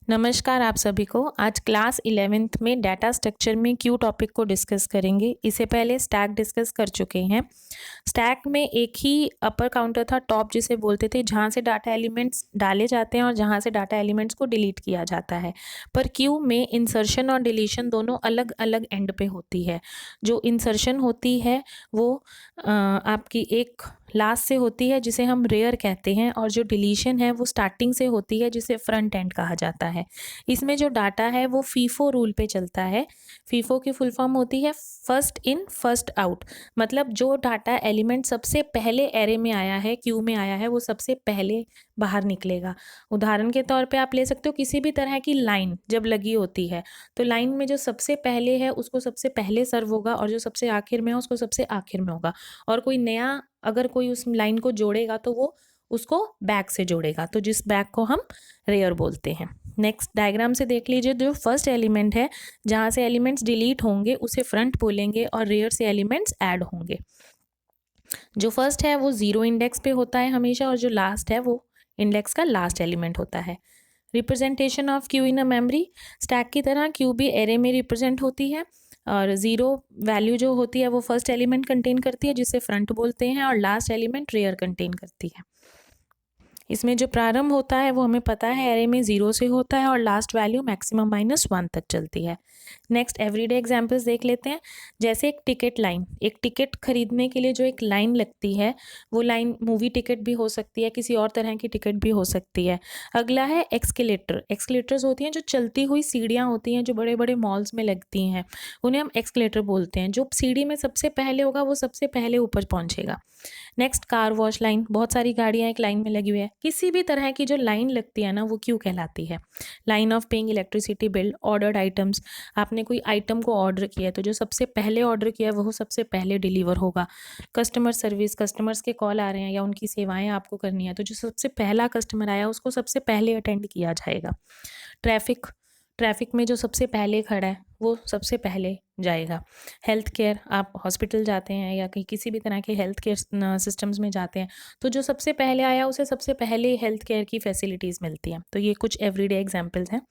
नमस्कार आप सभी को। आज क्लास 11th में डाटा स्ट्रक्चर में क्यू टॉपिक को डिस्कस करेंगे। इससे पहले स्टैक डिस्कस कर चुके हैं। स्टैक में एक ही अपर काउंटर था, टॉप जिसे बोलते थे, जहाँ से डाटा एलिमेंट्स डाले जाते हैं और जहाँ से डाटा एलिमेंट्स को डिलीट किया जाता है। पर क्यू में इंसर्शन और डिलीशन दोनों अलग अलग एंड पे होती है। जो इंसर्शन होती है वो आपकी एक लास्ट से होती है जिसे हम रेयर कहते हैं, और जो डिलीशन है वो स्टार्टिंग से होती है जिसे फ्रंट एंड कहा जाता है। इसमें जो डाटा है वो फीफो रूल पे चलता है। फीफो की फुल फॉर्म होती है फर्स्ट इन फर्स्ट आउट, मतलब जो डाटा एलिमेंट सबसे पहले एरे में आया है, क्यू में आया है, वो सबसे पहले बाहर निकलेगा। उदाहरण के तौर पे आप ले सकते हो किसी भी तरह की लाइन जब लगी होती है तो लाइन में जो सबसे पहले है उसको सबसे पहले सर्व होगा और जो सबसे आखिर में है उसको सबसे आखिर में होगा। और कोई नया अगर कोई उस लाइन को जोड़ेगा तो वो उसको बैक से जोड़ेगा, तो जिस बैक को हम रेयर बोलते हैं। नेक्स्ट डायग्राम से देख लीजिए, जो फर्स्ट एलिमेंट है जहाँ से एलिमेंट्स डिलीट होंगे उसे फ्रंट बोलेंगे और रेयर से एलिमेंट्स ऐड होंगे। जो फर्स्ट है वो 0 इंडेक्स पे होता है हमेशा, और जो लास्ट है वो इंडेक्स का लास्ट एलिमेंट होता है। Representation of Q in a memory, stack की तरह क्यू भी एरे में रिप्रेजेंट होती है, और 0 वैल्यू जो होती है वो फर्स्ट एलिमेंट कंटेन करती है जिसे फ्रंट बोलते हैं, और लास्ट एलिमेंट रेयर कंटेन करती है। इसमें जो प्रारंभ होता है वो हमें पता है एरे में 0 से होता है और लास्ट वैल्यू मैक्सिमम -1 तक चलती है। नेक्स्ट एवरीडे एग्जांपल्स देख लेते हैं। जैसे एक टिकट लाइन, एक टिकट खरीदने के लिए जो एक लाइन लगती है वो लाइन मूवी टिकट भी हो सकती है, किसी और तरह की टिकट भी हो सकती है। अगला है एक्सकेलेटर। एक्सकेलेटर्स होती हैं जो चलती हुई सीढ़ियाँ होती हैं जो बड़े बड़े मॉल्स में लगती हैं, उन्हें हम एक्सकेलेटर बोलते हैं। जो सीढ़ी में सबसे पहले होगा वो सबसे पहले ऊपर पहुँचेगा। नेक्स्ट कार वॉश लाइन, बहुत सारी गाड़ियाँ एक लाइन में लगी हुई है, किसी भी तरह की जो लाइन लगती है ना वो क्यू कहलाती है। Line of paying electricity bill, ordered items, आपने कोई आइटम को ऑर्डर किया है तो जो सबसे पहले ऑर्डर किया है वो सबसे पहले डिलीवर होगा। कस्टमर सर्विस, कस्टमर्स के कॉल आ रहे हैं या उनकी सेवाएं आपको करनी है तो जो सबसे पहला कस्टमर आया उसको सबसे पहले अटेंड किया जाएगा। ट्रैफिक, ट्रैफिक में जो सबसे पहले खड़ा है वो सबसे पहले जाएगा। हेल्थ केयर, आप हॉस्पिटल जाते हैं या कहीं किसी भी तरह के हेल्थ केयर सिस्टम्स में जाते हैं तो जो सबसे पहले आया उसे सबसे पहले हेल्थ केयर की फैसिलिटीज़ मिलती हैं। तो ये कुछ एवरीडे एग्जांपल्स हैं।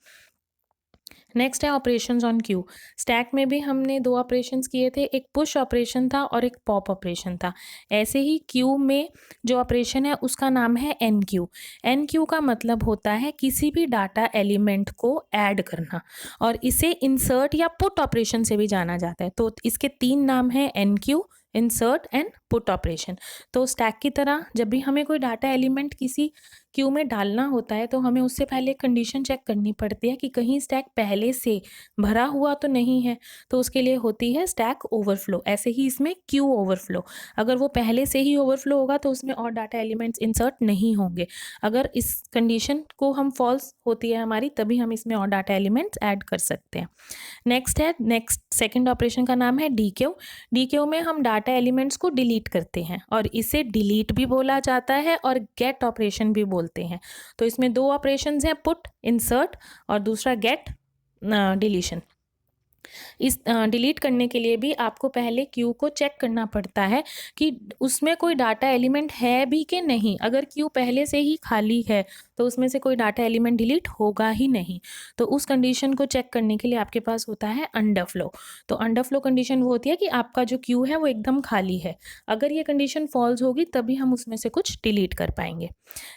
नेक्स्ट है ऑपरेशंस ऑन क्यू। स्टैक में भी हमने 2 ऑपरेशंस किए थे, एक पुश ऑपरेशन था और एक पॉप ऑपरेशन था। ऐसे ही क्यू में जो ऑपरेशन है उसका नाम है एन क्यू। एन क्यू का मतलब होता है किसी भी डाटा एलिमेंट को ऐड करना, और इसे इंसर्ट या पुट ऑपरेशन से भी जाना जाता है। तो इसके 3 नाम हैं, enqueue, insert and put operation. तो स्टैक की तरह जब भी हमें कोई डाटा एलिमेंट किसी क्यू में डालना होता है तो हमें उससे पहले कंडीशन चेक करनी पड़ती है कि कहीं स्टैक पहले से भरा हुआ तो नहीं है, तो उसके लिए होती है स्टैक ओवरफ्लो। ऐसे ही इसमें क्यू ओवरफ्लो, अगर वो पहले से ही ओवरफ्लो होगा तो उसमें और डाटा एलिमेंट्स इंसर्ट नहीं होंगे। अगर इस कंडीशन को हम फॉल्स होती है हमारी तभी हम इसमें और डाटा एलिमेंट्स ऐड कर सकते हैं। नेक्स्ट सेकंड ऑपरेशन का नाम है डी क्यू। डी क्यू में हम डाटा एलिमेंट्स को डिलीट करते हैं और इसे डिलीट भी बोला जाता है और गेट ऑपरेशन भी बोलते हैं। तो इसमें 2 ऑपरेशंस हैं, पुट इंसर्ट और दूसरा गेट डिलीशन। इस डिलीट करने के लिए भी आपको पहले क्यू को चेक करना पड़ता है कि उसमें कोई डाटा एलिमेंट है भी कि नहीं। अगर क्यू पहले से ही खाली है तो उसमें से कोई डाटा एलिमेंट डिलीट होगा ही नहीं। तो उस कंडीशन को चेक करने के लिए आपके पास होता है अंडरफ्लो। तो अंडरफ्लो कंडीशन वो होती है कि आपका जो क्यू है वो एकदम खाली है। अगर ये कंडीशन फॉल्स होगी तभी हम उसमें से कुछ डिलीट कर पाएंगे।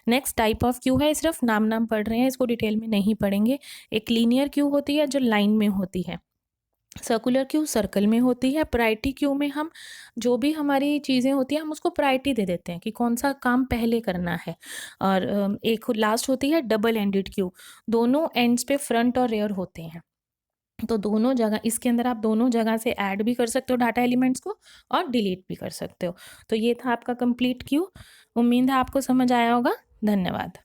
नेक्स्ट टाइप ऑफ क्यू है, सिर्फ नाम पढ़ रहे हैं, इसको डिटेल में नहीं पढ़ेंगे। एक लीनियर क्यू होती है जो लाइन में होती है। सर्कुलर क्यू सर्कल में होती है। प्रायोरिटी क्यू में हम जो भी हमारी चीज़ें होती हैं हम उसको प्रायोरिटी दे देते हैं कि कौन सा काम पहले करना है। और एक लास्ट होती है डबल एंडेड क्यू, दोनों एंड्स पे फ्रंट और रेयर होते हैं। तो दोनों जगह, इसके अंदर आप दोनों जगह से ऐड भी कर सकते हो डाटा एलिमेंट्स को और डिलीट भी कर सकते हो। तो ये था आपका कंप्लीट क्यू। उम्मीद है आपको समझ आया होगा। धन्यवाद।